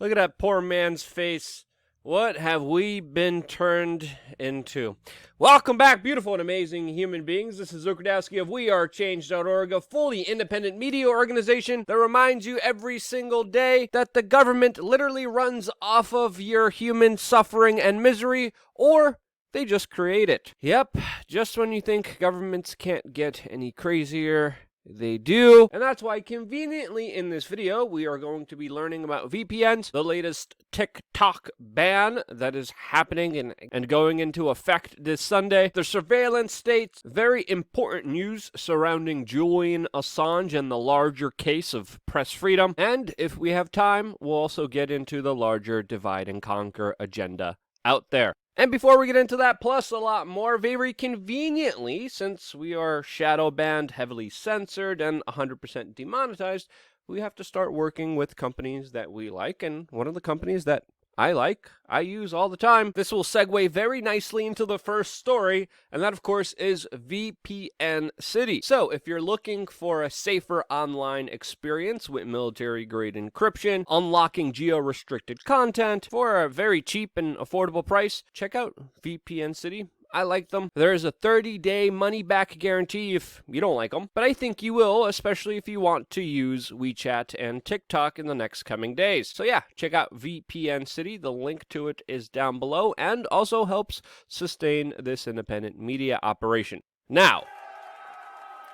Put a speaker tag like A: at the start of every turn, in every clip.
A: Look at that poor man's face. What have we been turned into? Welcome back, beautiful and amazing human beings. This is Zukradowski of WeAreChange.org, a fully independent media organization that reminds you every single day that the government literally runs off of your human suffering and misery, or they just create it. Yep, just when you think governments can't get any crazier, they do. And that's why conveniently in this video, we are going to be learning about VPNs, the latest Tik Tok ban that is happening and going into effect this Sunday, the surveillance states, very important news surrounding Julian Assange and the larger case of press freedom. And if we have time, we'll also get into the larger divide and conquer agenda out there. And before we get into that, plus a lot more, very conveniently, since we are shadow banned, heavily censored, and 100% demonetized, we have to start working with companies that we like, and one of the companies that I use all the time. This will segue very nicely into the first story, and that, of course, is VPN City. So, if you're looking for a safer online experience with military-grade encryption, unlocking geo-restricted content for a very cheap and affordable price, check out VPN City. I like them. There is a 30-day money-back guarantee if you don't like them, but I think you will, especially if you want to use WeChat and TikTok in the next coming days. So yeah, check out VPN City. The link to it is down below and also helps sustain this independent media operation. Now,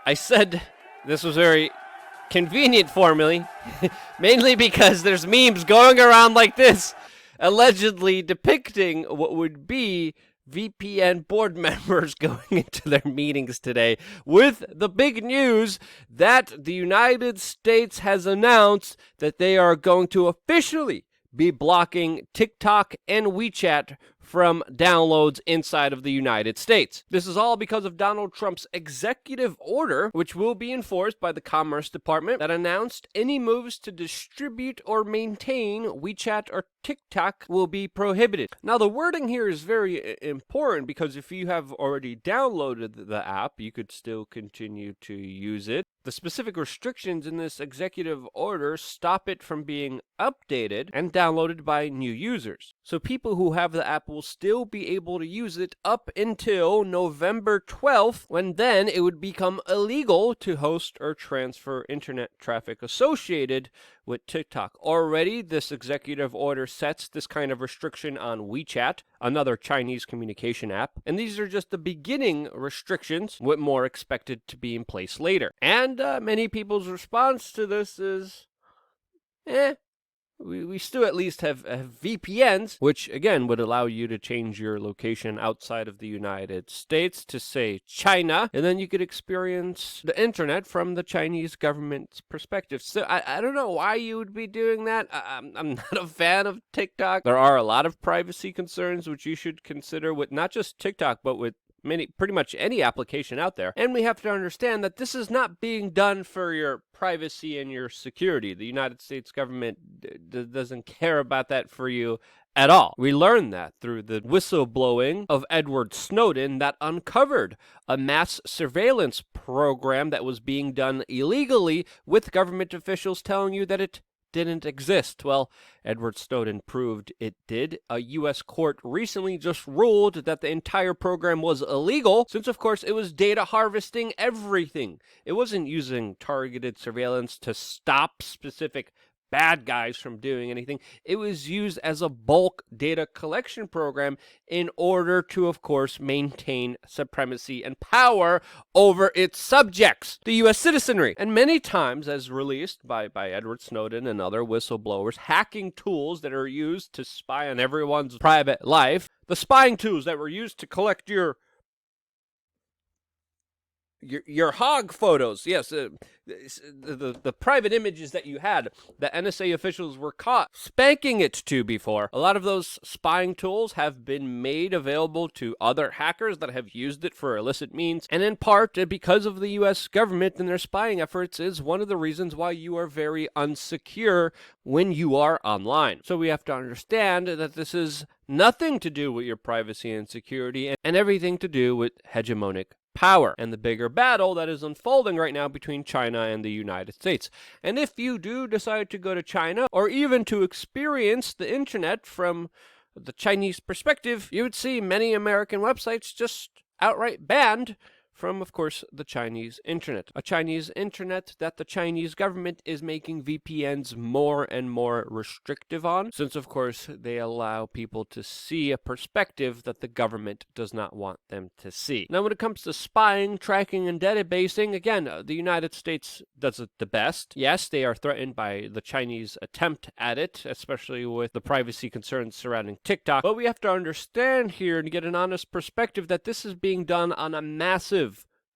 A: I said this was very convenient for me, mainly because there's memes going around like this, allegedly depicting what would be VPN board members going into their meetings today with the big news that the United States has announced that they are going to officially be blocking TikTok and WeChat from downloads inside of the United States. This is all because of Donald Trump's executive order, which will be enforced by the Commerce Department, that announced any moves to distribute or maintain WeChat or TikTok will be prohibited. Now, the wording here is very important because if you have already downloaded the app, you could still continue to use it. The specific restrictions in this executive order stop it from being updated and downloaded by new users. So people who have the app will still be able to use it up until November 12th, when then it would become illegal to host or transfer internet traffic associated with TikTok. Already, this executive order sets this kind of restriction on WeChat, another Chinese communication app, and these are just the beginning restrictions, with more expected to be in place later. And many people's response to this is, we still at least have VPNs, which again would allow you to change your location outside of the United States to, say, China, and then you could experience the internet from the Chinese government's perspective. So I don't know why you would be doing that. I'm not a fan of TikTok. There are a lot of privacy concerns which you should consider with not just TikTok, but with pretty much any application out there. And we have to understand that this is not being done for your privacy and your security. The United States government doesn't care about that for you at all. We learned that through the whistleblowing of Edward Snowden that uncovered a mass surveillance program that was being done illegally, with government officials telling you that it didn't exist. Well, Edward Snowden proved it did. A U.S. court recently just ruled that the entire program was illegal, since of course it was data harvesting everything. It wasn't using targeted surveillance to stop specific bad guys from doing anything. It was used as a bulk data collection program in order to, of course, maintain supremacy and power over its subjects, the U.S. citizenry. And many times, as released by Edward Snowden and other whistleblowers, hacking tools that are used to spy on everyone's private life, the spying tools that were used to collect your hog photos, yes, the private images that you had, that NSA officials were caught spanking it to before. A lot of those spying tools have been made available to other hackers that have used it for illicit means, and in part because of the U.S. government and their spying efforts is one of the reasons why you are very unsecure when you are online. So we have to understand that this is nothing to do with your privacy and security and everything to do with hegemonic power and the bigger battle that is unfolding right now between China and the United States. And if you do decide to go to China, or even to experience the internet from the Chinese perspective, you would see many American websites just outright banned from, of course, the Chinese internet. A Chinese internet that the Chinese government is making VPNs more and more restrictive on, since, of course, they allow people to see a perspective that the government does not want them to see. Now, when it comes to spying, tracking, and databasing, again, the United States does it the best. Yes, they are threatened by the Chinese attempt at it, especially with the privacy concerns surrounding TikTok, but we have to understand here and get an honest perspective that this is being done on a massive,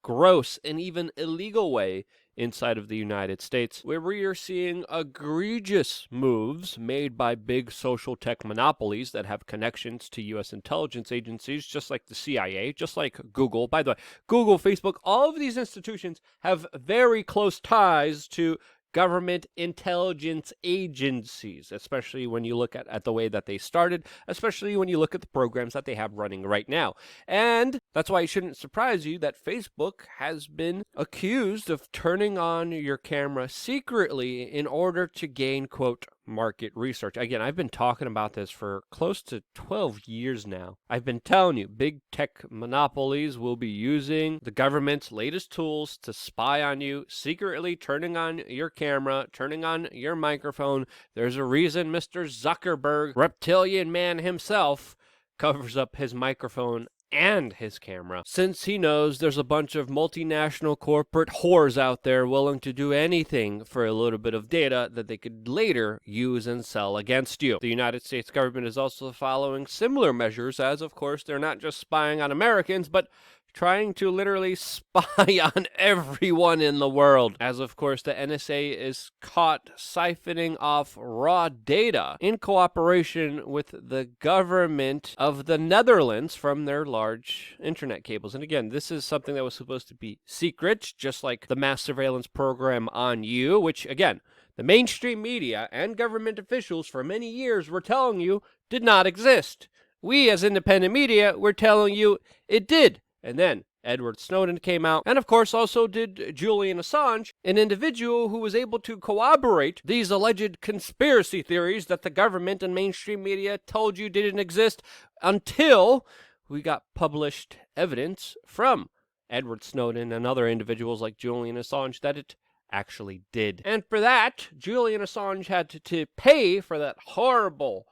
A: gross, and even illegal way inside of the United States, where we are seeing egregious moves made by big social tech monopolies that have connections to U.S. intelligence agencies, just like the CIA, just like Google. By the way, Google, Facebook, all of these institutions have very close ties to government intelligence agencies, especially when you look at the way that they started, especially when you look at the programs that they have running right now. And that's why it shouldn't surprise you that Facebook has been accused of turning on your camera secretly in order to gain, quote, market research. Again, I've been talking about this for close to 12 years now. I've been telling you, big tech monopolies will be using the government's latest tools to spy on you, secretly turning on your camera, turning on your microphone. There's a reason Mr. Zuckerberg, reptilian man himself, covers up his microphone and his camera, since he knows there's a bunch of multinational corporate whores out there willing to do anything for a little bit of data that they could later use and sell against you. The United States government is also following similar measures, as of course they're not just spying on Americans, but trying to literally spy on everyone in the world, as of course the NSA is caught siphoning off raw data in cooperation with the government of the Netherlands from their large internet cables. And again, this is something that was supposed to be secret, just like the mass surveillance program on you, which again, the mainstream media and government officials for many years were telling you did not exist. We as independent media were telling you it did. And then Edward Snowden came out, and of course also did Julian Assange, an individual who was able to corroborate these alleged conspiracy theories that the government and mainstream media told you didn't exist, until we got published evidence from Edward Snowden and other individuals like Julian Assange that it actually did. And for that, Julian Assange had to pay for that horrible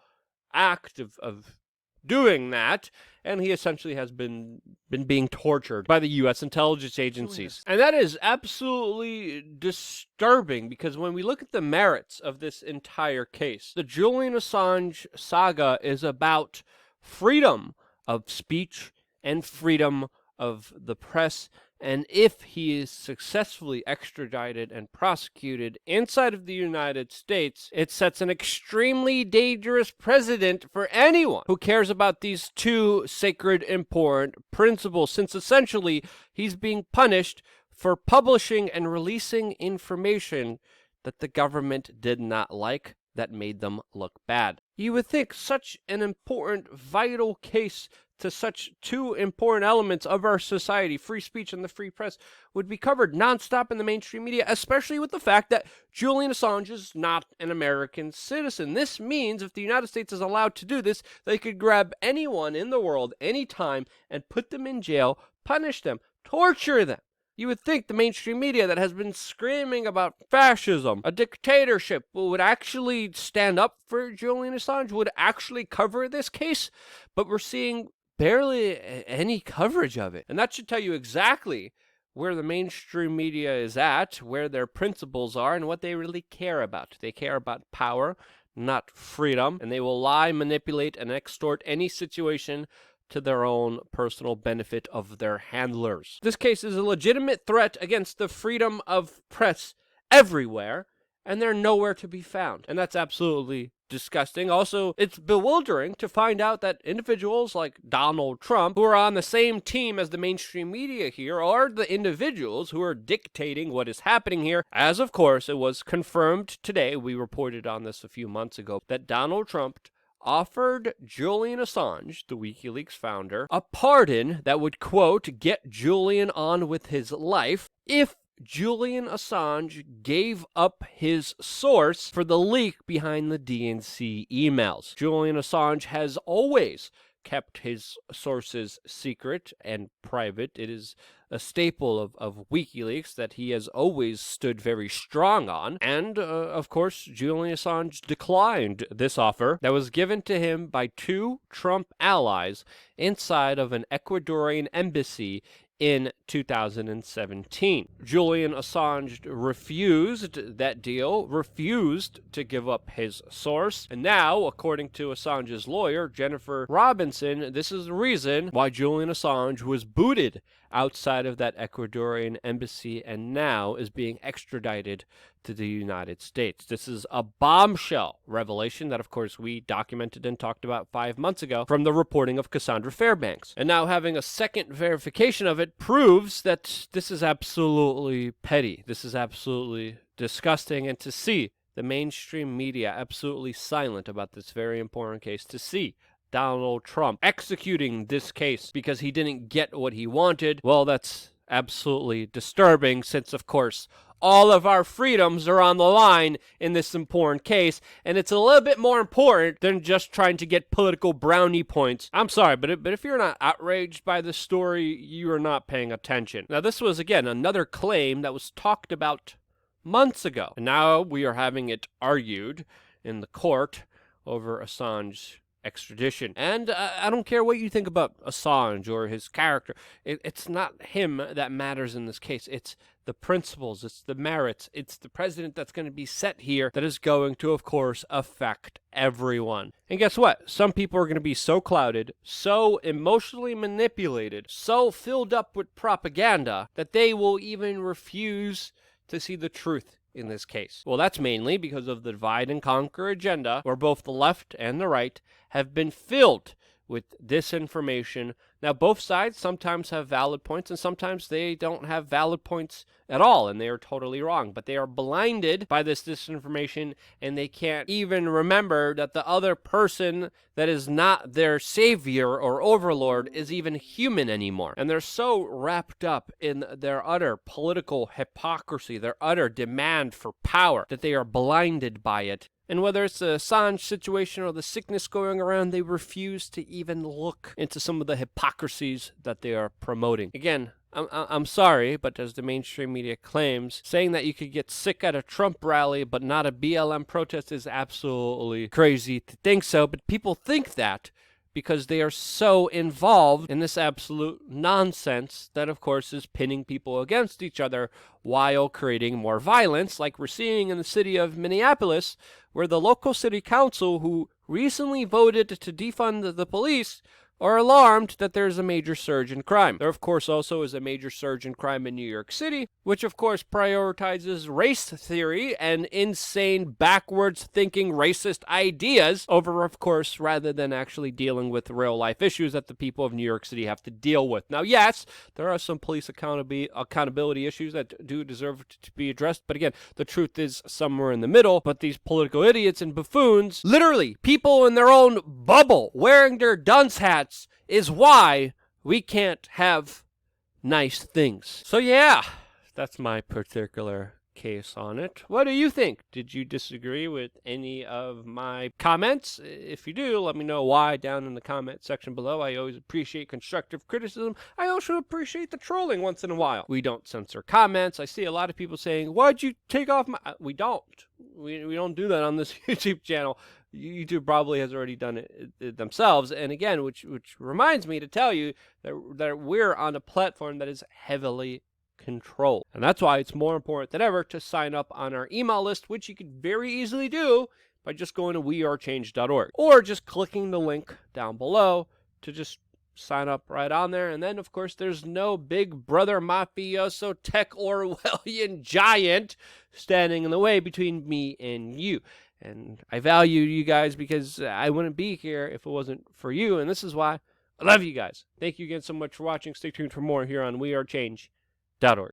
A: act of doing that, and he essentially has been being tortured by the U.S. intelligence agencies. And that is absolutely disturbing, because when we look at the merits of this entire case, the Julian Assange saga is about freedom of speech and freedom of the press. And if he is successfully extradited and prosecuted inside of the United States, it sets an extremely dangerous precedent for anyone who cares about these two sacred, important principles, since essentially he's being punished for publishing and releasing information that the government did not like, that made them look bad. You would think such an important, vital case to such two important elements of our society, free speech and the free press, would be covered nonstop in the mainstream media, especially with the fact that Julian Assange is not an American citizen. This means if the United States is allowed to do this, they could grab anyone in the world, anytime, and put them in jail, punish them, torture them. You would think the mainstream media that has been screaming about fascism, a dictatorship, would actually stand up for Julian Assange, would actually cover this case, but we're seeing barely any coverage of it. And that should tell you exactly where the mainstream media is at, where their principles are, and what they really care about. They care about power, not freedom, and they will lie, manipulate, and extort any situation to their own personal benefit of their handlers. This case is a legitimate threat against the freedom of press everywhere, and they're nowhere to be found. And that's absolutely disgusting. Also, it's bewildering to find out that individuals like Donald Trump, who are on the same team as the mainstream media here, are the individuals who are dictating what is happening here. As of course, it was confirmed today, we reported on this a few months ago, that Donald Trump offered Julian Assange, the WikiLeaks founder, a pardon that would, quote, get Julian on with his life if Julian Assange gave up his source for the leak behind the DNC emails. Julian Assange has always kept his sources secret and private. It is a staple of WikiLeaks that he has always stood very strong on. And, of course, Julian Assange declined this offer that was given to him by two Trump allies inside of an Ecuadorian embassy in 2017. Julian Assange refused that deal, refused to give up his source, and now, according to Assange's lawyer, Jennifer Robinson, this is the reason why Julian Assange was booted outside of that Ecuadorian embassy and now is being extradited to the United States. This is a bombshell revelation that, of course, we documented and talked about 5 months ago from the reporting of Cassandra Fairbanks. And now having a second verification of it proves that this is absolutely petty. This is absolutely disgusting. And to see the mainstream media absolutely silent about this very important case, to see Donald Trump executing this case because he didn't get what he wanted, well, that's absolutely disturbing since, of course, all of our freedoms are on the line in this important case, and it's a little bit more important than just trying to get political brownie points. I'm sorry, but if you're not outraged by this story, you are not paying attention. Now, this was, again, another claim that was talked about months ago, and now we are having it argued in the court over Assange extradition. And I don't care what you think about Assange or his character. It's not him that matters in this case. It's the principles, it's the merits, it's the president that's going to be set here that is going to, of course, affect everyone. And guess what? Some people are going to be so clouded, so emotionally manipulated, so filled up with propaganda that they will even refuse to see the truth in this case. Well, that's mainly because of the divide and conquer agenda, where both the left and the right have been filled with disinformation. Now, both sides sometimes have valid points, and sometimes they don't have valid points at all, and they are totally wrong. But they are blinded by this disinformation, and they can't even remember that the other person that is not their savior or overlord is even human anymore. And they're so wrapped up in their utter political hypocrisy, their utter demand for power, that they are blinded by it. And whether it's the Assange situation or the sickness going around, they refuse to even look into some of the hypocrisies that they are promoting. Again, I'm sorry, but as the mainstream media claims, saying that you could get sick at a Trump rally but not a BLM protest is absolutely crazy to think so. But people think that because they are so involved in this absolute nonsense that, of course, is pinning people against each other while creating more violence, like we're seeing in the city of Minneapolis, where the local city council, who recently voted to defund the police, are alarmed that there's a major surge in crime. There, of course, also is a major surge in crime in New York City, which, of course, prioritizes race theory and insane, backwards-thinking racist ideas over, of course, rather than actually dealing with real-life issues that the people of New York City have to deal with. Now, yes, there are some police accountability issues that do deserve to be addressed, but again, the truth is somewhere in the middle. But these political idiots and buffoons, literally, people in their own bubble, wearing their dunce hats, is why we can't have nice things. So yeah, that's my particular case on it. What do you think? Did you disagree with any of my comments? If you do, let me know why down in the comment section below. I always appreciate constructive criticism. I also appreciate the trolling once in a while. We don't censor comments. I see a lot of people saying, why'd you take off my... We don't. We don't do that on this YouTube channel. YouTube probably has already done it themselves. And again, which reminds me to tell you that we're on a platform that is heavily controlled. And that's why it's more important than ever to sign up on our email list, which you can very easily do by just going to wearechange.org or just clicking the link down below to just sign up right on there. And then, of course, there's no big brother mafioso tech Orwellian giant standing in the way between me and you. And I value you guys because I wouldn't be here if it wasn't for you. And this is why I love you guys. Thank you again so much for watching. Stay tuned for more here on wearechange.org.